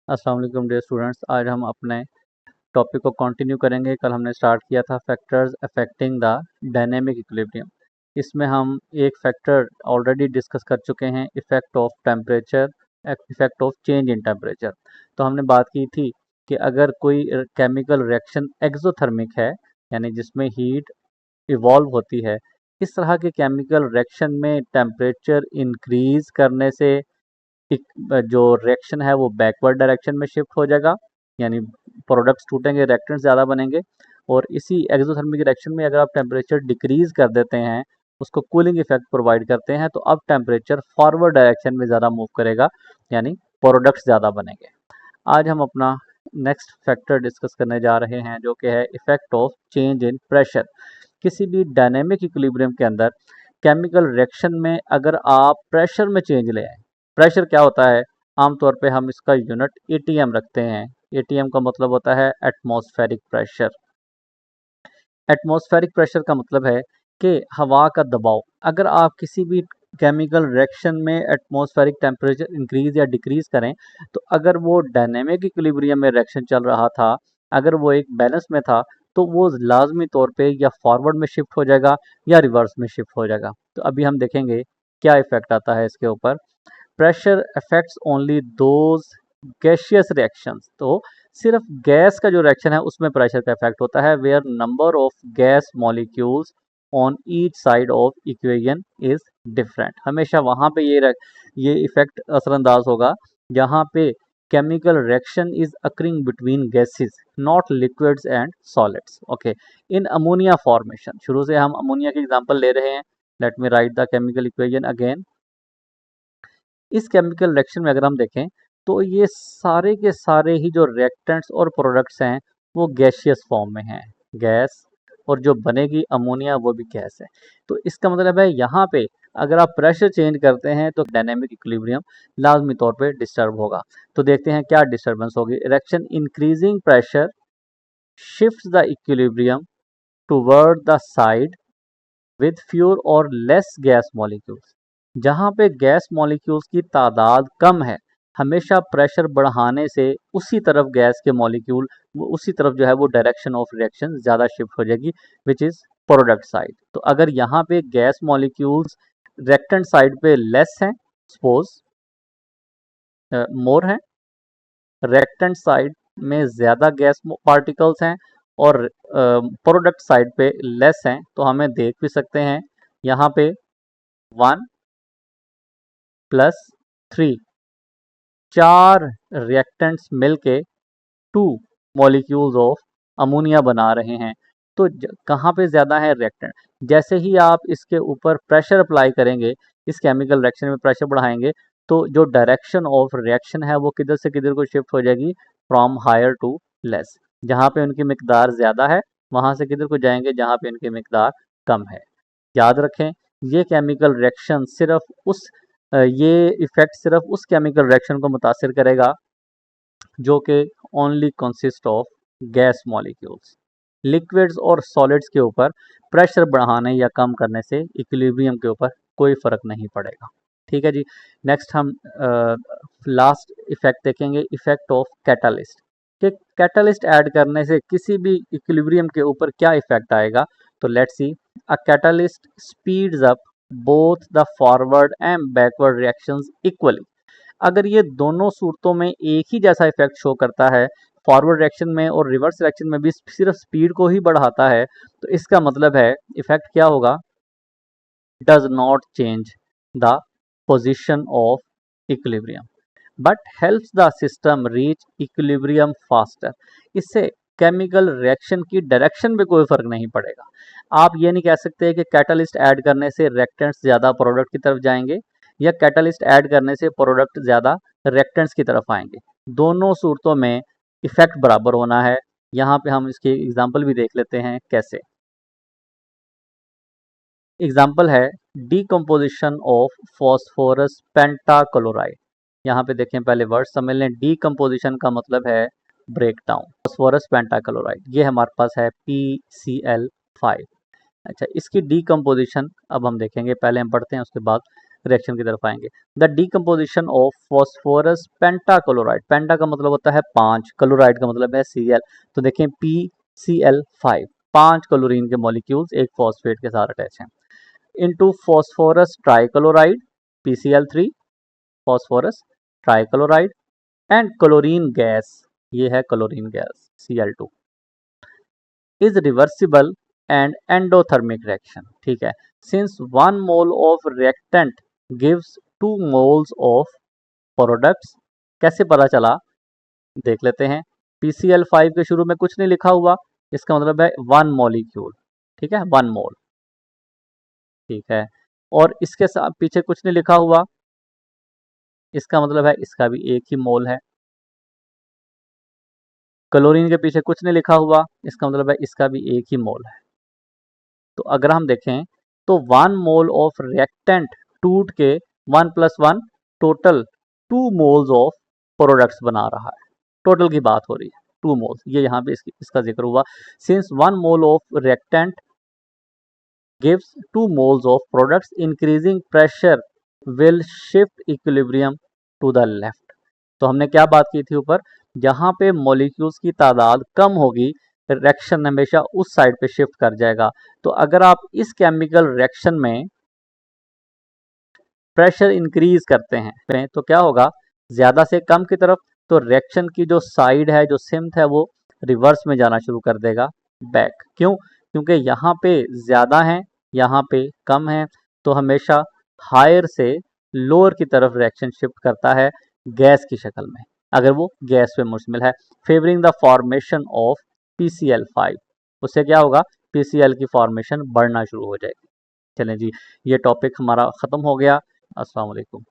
अस्सलाम वालेकुम dear students. आज हम अपने टॉपिक को कंटिन्यू करेंगे। कल हमने स्टार्ट किया था factors affecting the dynamic equilibrium. इसमें हम एक फैक्टर ऑलरेडी डिस्कस कर चुके हैं, effect of temperature, effect of change in temperature. तो हमने बात की थी कि अगर कोई केमिकल रिएक्शन एक्सोथर्मिक है, यानी जिसमें हीट इवॉल्व होती है, इस तरह के केमिकल रिएक्शन में टेम्परेचर इंक्रीज करने से जो रिएक्शन है वो बैकवर्ड डायरेक्शन में शिफ्ट हो जाएगा, यानी प्रोडक्ट्स टूटेंगे, रिएक्टेंट्स ज़्यादा बनेंगे। और इसी एक्सोथर्मिक रिएक्शन में अगर आप टेम्परेचर डिक्रीज कर देते हैं, उसको कूलिंग इफेक्ट प्रोवाइड करते हैं, तो अब टेम्परेचर फॉरवर्ड डायरेक्शन में ज़्यादा मूव करेगा, यानी प्रोडक्ट्स ज़्यादा बनेंगे। आज हम अपना नेक्स्ट फैक्टर डिस्कस करने जा रहे हैं, जो कि है effect of change in pressure. किसी भी डायनेमिक इक्विलिब्रियम के अंदर केमिकल रिएक्शन में अगर आप प्रेशर में चेंज ले आए, प्रेशर क्या होता है, आमतौर पे हम इसका यूनिट एटीएम रखते हैं। एटीएम का मतलब होता है एटमॉस्फेरिक प्रेशर। एटमॉस्फेरिक प्रेशर का मतलब है कि हवा का दबाव। अगर आप किसी भी केमिकल रिएक्शन में एटमॉस्फेरिक टेम्परेचर इंक्रीज या डिक्रीज करें, तो अगर वो डायनेमिक इक्विलिब्रियम में रिएक्शन चल रहा था, अगर वो एक बैलेंस में था, तो वो लाजमी तौर पे या फॉरवर्ड में शिफ्ट हो जाएगा या रिवर्स में शिफ्ट हो जाएगा। तो अभी हम देखेंगे क्या इफेक्ट आता है इसके ऊपर। Pressure affects only those gaseous reactions. तो सिर्फ गैस का जो रिएक्शन है उसमें प्रेशर का इफेक्ट होता है, where number of gas molecules on each side of equation is different. हमेशा वहां पे ये इफेक्ट असरअंदाज होगा जहां पे chemical reaction is occurring between gases, not liquids and solids. Okay, in ammonia formation, शुरू से हम अमोनिया की एग्जांपल ले रहे हैं। Let me write the chemical equation again. इस केमिकल रिएक्शन में अगर हम देखें, तो ये सारे के सारे ही जो रिएक्टेंट्स और प्रोडक्ट्स हैं वो गैसियस फॉर्म में हैं, गैस, और जो बनेगी अमोनिया वो भी गैस है। तो इसका मतलब है यहाँ पे अगर आप प्रेशर चेंज करते हैं तो डायनेमिक इक्विलिब्रियम लाजमी तौर पे डिस्टर्ब होगा। तो देखते हैं क्या डिस्टर्बेंस होगी। Reaction increasing pressure shifts the equilibrium toward the side with fewer और लेस गैस मॉलिक्यूल्स। जहां पे गैस मॉलिक्यूल्स की तादाद कम है, हमेशा प्रेशर बढ़ाने से उसी तरफ गैस के मॉलिक्यूल, उसी तरफ जो है वो डायरेक्शन ऑफ रिएक्शन ज़्यादा शिफ्ट हो जाएगी, विच इज़ प्रोडक्ट साइड। तो अगर यहाँ पे गैस मॉलिक्यूल्स रिएक्टेंट साइड पे लेस हैं, सपोज मोर हैं, रिएक्टेंट साइड में ज़्यादा गैस पार्टिकल्स हैं, और प्रोडक्ट साइड पे लेस हैं, तो हमें देख भी सकते हैं यहाँ पे 1 + 3, 4 रिएक्टेंट्स मिलके 2 मॉलिक्यूल्स ऑफ अमोनिया बना रहे हैं। तो कहाँ पे ज़्यादा है रिएक्टेंट। जैसे ही आप इसके ऊपर प्रेशर अप्लाई करेंगे, इस केमिकल रिएक्शन में प्रेशर बढ़ाएंगे, तो जो डायरेक्शन ऑफ रिएक्शन है वो किधर से किधर को शिफ्ट हो जाएगी, फ्रॉम हायर टू लेस। जहाँ पे उनकी मिकदार ज़्यादा है वहाँ से किधर को जाएंगे, जहाँ पे उनकी मिकदार कम है। याद रखें, ये केमिकल रिएक्शन ये इफेक्ट सिर्फ उस केमिकल रिएक्शन को मुतासिर करेगा जो कि only consist of gas molecules. Liquids और सॉलिड्स के ऊपर प्रेशर बढ़ाने या कम करने से इक्विलिब्रियम के ऊपर कोई फर्क नहीं पड़ेगा। ठीक है जी। नेक्स्ट हम लास्ट इफेक्ट देखेंगे, इफेक्ट ऑफ कैटालिस्ट। कि कैटालिस्ट ऐड करने से किसी भी इक्विलिब्रियम के ऊपर क्या इफेक्ट आएगा। तो let's see, a catalyst speeds up both the forward and backward reactions equally. अगर ये दोनों सूरतों में एक ही जैसा इफेक्ट शो करता है, फॉरवर्ड रिएक्शन में और रिवर्स रिएक्शन में भी सिर्फ स्पीड को ही बढ़ाता है, तो इसका मतलब है इफेक्ट क्या होगा, does not change the position of equilibrium but helps the system reach equilibrium faster. इससे केमिकल रिएक्शन की डायरेक्शन पे कोई फर्क नहीं पड़ेगा। आप ये नहीं कह सकते कि कैटालिस्ट ऐड करने से रिएक्टेंट्स ज़्यादा प्रोडक्ट की तरफ जाएंगे या कैटालिस्ट ऐड करने से प्रोडक्ट ज़्यादा रिएक्टेंट्स की तरफ आएंगे। दोनों सूरतों में इफेक्ट बराबर होना है। यहाँ पे हम इसकी एग्जांपल भी देख लेते हैं कैसे। एग्जाम्पल है डीकम्पोजिशन ऑफ फॉस्फोरस पेंटाक्लोराइड। यहाँ पे देखें, पहले वर्ड समझ लें। डीकम्पोजिशन का मतलब है ब्रेक डाउन। फॉस्फोरस पेंटाक्लोराइड ये हमारे पास है PCl5। अच्छा, इसकी डीकम्पोजिशन अब हम देखेंगे, पहले हम पढ़ते हैं उसके बाद रिएक्शन की तरफ आएंगे। The decomposition of phosphorus pentachloride, penta का मतलब होता है 5, क्लोराइड का मतलब है Cl। तो देखें PCl5, 5 क्लोरीन के मॉलिक्यूल्स एक फॉस्फेट के साथ अटैच हैं। Into phosphorus trichloride PCl3, phosphorus trichloride and chlorine gas, ये है chlorine gas Cl2, is reversible and endothermic reaction. ठीक है, since 1 mole of reactant gives 2 moles of products. कैसे पता चला, देख लेते हैं। PCl5 के शुरू में कुछ नहीं लिखा हुआ, इसका मतलब है 1 मॉलिक्यूल। ठीक है, 1 मोल। ठीक है, और इसके साथ पीछे कुछ नहीं लिखा हुआ, इसका मतलब है इसका भी एक ही मोल है। क्लोरीन के पीछे कुछ नहीं लिखा हुआ, इसका मतलब है इसका भी एक ही मोल है। तो अगर हम देखें तो 1 मोल ऑफ रिएक्टेंट टूट के 1 + 1 टोटल 2 मोल्स ऑफ प्रोडक्ट्स बना रहा है। टोटल की बात हो रही है, 2 मोल्स, ये यहाँ पे इसका जिक्र हुआ। Since 1 mole of reactant gives 2 moles of products, increasing pressure will shift equilibrium to the left. तो हमने क्या बात की थी ऊपर, जहां पे मॉलिक्यूल्स की तादाद कम होगी, रिएक्शन हमेशा उस साइड पे शिफ्ट कर जाएगा। तो अगर आप इस केमिकल रिएक्शन में प्रेशर इंक्रीज करते हैं तो क्या होगा, ज्यादा से कम की तरफ, तो रिएक्शन की जो साइड है, जो सिम्थ है, वो रिवर्स में जाना शुरू कर देगा, बैक। क्यों? क्योंकि यहाँ पे ज्यादा है, यहाँ पे कम है, तो हमेशा हायर से लोअर की तरफ रिएक्शन शिफ्ट करता है गैस की शक्ल में, अगर वो गैस पे मुश्तमिल है, favouring the formation of PCl5। उससे क्या होगा, PCl की फॉर्मेशन बढ़ना शुरू हो जाएगी। चलें जी, ये टॉपिक हमारा ख़त्म हो गया। अस्सलाम वालेकुम।